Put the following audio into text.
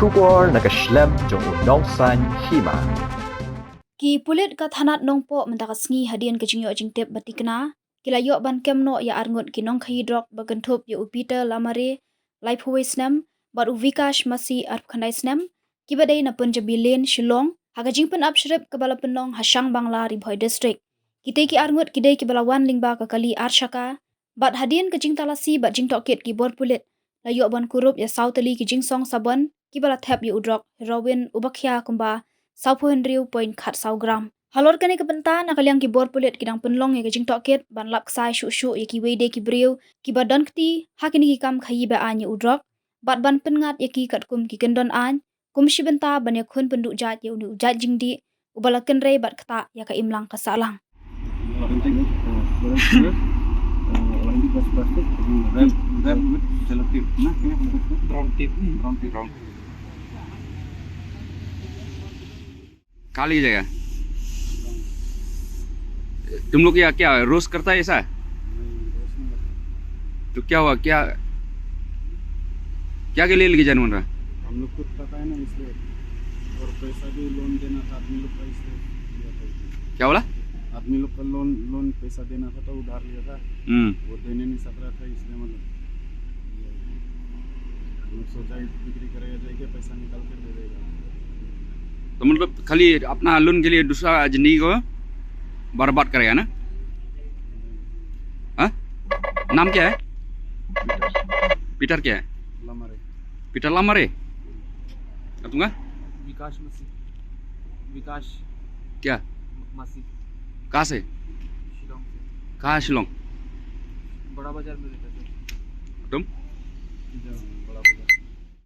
Shubor nakaslem jong unongsan Hima. Ki pulit ka thanat nongpo mendakas ngi hadian kejingyo jingtep batikna kilayok ban kemno ya arngut kinong khai Drok bagentup ya upita lamare life huisnam bar uvikash masi arp khandaisnam kibadai na punjabilen shillong haga jingpen upshrip kebala penong ha Shangbangla ribhoi district kitai ki arngut kidai kibala wan lingba ka kali arshaka bat hadian kejing talasi bat jing toket ki bor pulit layok ban kurup ya sautali kijing song sabon kibala thap ya udrok heroin ubakhya kumba 20.4 gram. Halor kani kepentan akaliang ki bor pulit kidang penlong ya kejing toket ban lap ksai shu ya ki wede ki briu ki badan kti hakini ki kam khayi ba anya udrok bat ban pengat ya ki katkum ki kendon an kum shibenta ban ya khun penduk jat ya unu jat jingdi ubala kenrei bat kata ya ka imlang kasalang. खाली जगह तुम लोग क्या रोज करता है ऐसा? तो क्या हुआ, क्या क्या के लिए लेके जाने बन रहा? हम लोग खुद पता है ना, इसलिए और पैसा भी लोन देना था आदमी लोग का, इसलिए लिया था। क्या बोला? आदमी लोग का लोन पैसा देना था तो उधार लिया था, वो देने नहीं सक रहा था, इसलिए मतलब सोचा बिक्री करेगा जाके पैसा निकाल कर दे देगा। तो मतलब खाली अपना लोन के लिए दूसरा जिंदगी को बर्बाद करेगा ना? हाँ? नाम क्या है? पीटर क्या है? लामारे। पीटर लामारे। तुम्हारा? विकास मसी। विकास क्या? मसी। कहाँ से? शिलोंग से। कहाँ शिलोंग? बड़ा बाजार में रहता था। तुम?